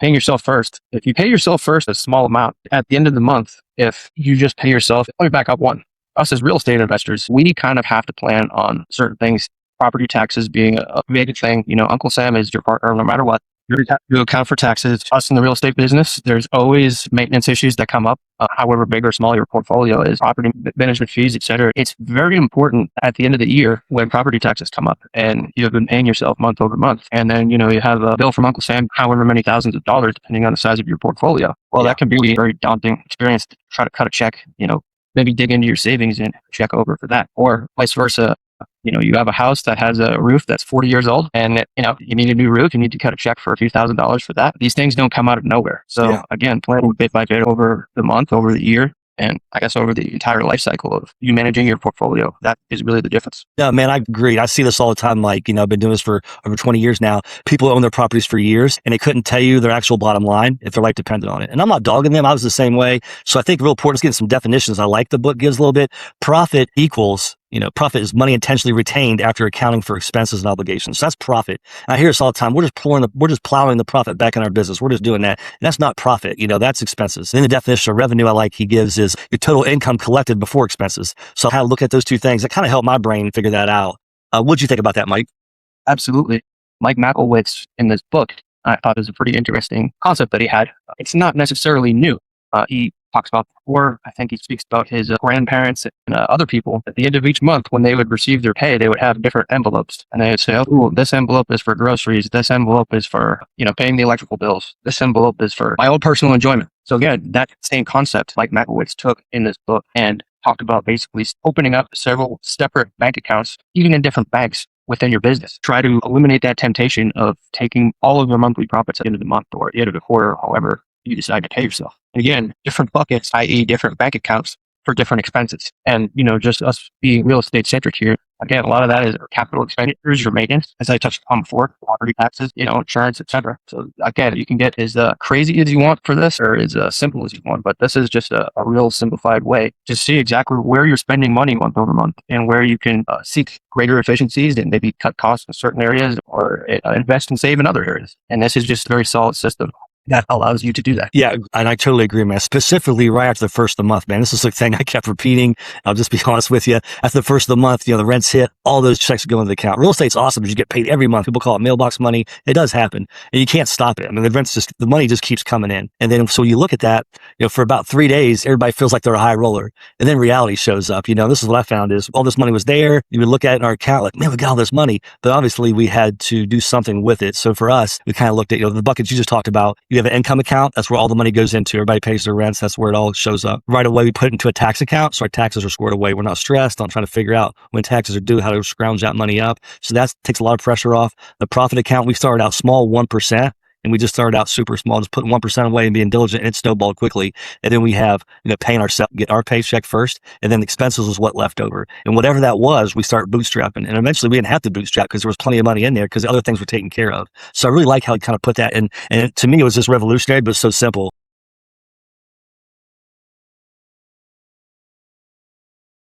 paying yourself first. If you pay yourself first a small amount at the end of the month, if you just pay yourself, let me back up one. Us as real estate investors, we kind of have to plan on certain things. Property taxes being a big thing. Uncle Sam is your partner no matter what. You account for taxes. Us in the real estate business, there's always maintenance issues that come up. However big or small your portfolio is, property management fees, etc. It's very important at the end of the year when property taxes come up and you've been paying yourself month over month. And then, you have a bill from Uncle Sam, however many thousands of dollars, depending on the size of your portfolio. Well, that can be a very daunting experience to try to cut a check, maybe dig into your savings and check over for that, or vice versa. You have a house that has a roof that's 40 years old and, you need a new roof. You need to cut a check for a few $1,000s for that. These things don't come out of nowhere. So again, planning bit by bit over the month, over the year, and I guess over the entire life cycle of you managing your portfolio. That is really the difference. Yeah, man, I agree. I see this all the time. I've been doing this for over 20 years now. People own their properties for years and they couldn't tell you their actual bottom line if their life depended on it. And I'm not dogging them. I was the same way. So I think real important is getting some definitions. I like the book gives a little bit. Profit equals, profit is money intentionally retained after accounting for expenses and obligations. So that's profit. And I hear this all the time. We're just plowing the profit back in our business. We're just doing that. And that's not profit. That's expenses. Then the definition of revenue I like he gives is your total income collected before expenses. So I kind of look at those two things. That kind of helped my brain figure that out. What'd you think about that, Mike? Absolutely. Mike Macklewitz in this book, I thought it was a pretty interesting concept that he had. It's not necessarily new. He talks about before, I think he speaks about his grandparents and other people. At the end of each month, when they would receive their pay, they would have different envelopes. And they would say, oh, this envelope is for groceries. This envelope is for, paying the electrical bills. This envelope is for my own personal enjoyment. So again, that same concept Mike Macklewitz took in this book and talked about basically opening up several separate bank accounts, even in different banks within your business. Try to eliminate that temptation of taking all of your monthly profits at the end of the month or at the end of the quarter, however you decide to pay yourself. And again, different buckets, i.e. different bank accounts for different expenses. And, just us being real estate centric here, again, a lot of that is capital expenditures, your maintenance, as I touched on before, property taxes, insurance, etc. So again, you can get as crazy as you want for this or as simple as you want, but this is just a real simplified way to see exactly where you're spending money month over month and where you can seek greater efficiencies and maybe cut costs in certain areas or invest and save in other areas. And this is just a very solid system that allows you to do that. Yeah, and I totally agree, man. Specifically right after the first of the month, man. This is the thing I kept repeating. I'll just be honest with you. After the first of the month, the rent's hit, all those checks go into the account. Real estate's awesome because you get paid every month. People call it mailbox money. It does happen. And you can't stop it. I mean, the money just keeps coming in. And then, so you look at that, for about 3 days, everybody feels like they're a high roller. And then reality shows up. This is what I found is all this money was there. You would look at it in our account like, man, we got all this money. But obviously we had to do something with it. So for us, we kind of looked at, the buckets you just talked about. You have an income account. That's where all the money goes into. Everybody pays their rents. That's where it all shows up. Right away, we put it into a tax account. So our taxes are squared away. We're not stressed on trying to figure out when taxes are due, how to scrounge that money up. So that takes a lot of pressure off. The profit account, we started out small, 1%. And we just started out super small, just putting 1% away and being diligent, and it snowballed quickly. And then we have, paying ourselves, get our paycheck first, and then the expenses was what left over. And whatever that was, we start bootstrapping. And eventually we didn't have to bootstrap because there was plenty of money in there because the other things were taken care of. So I really like how he kind of put that in. And to me, it was just revolutionary, but so simple.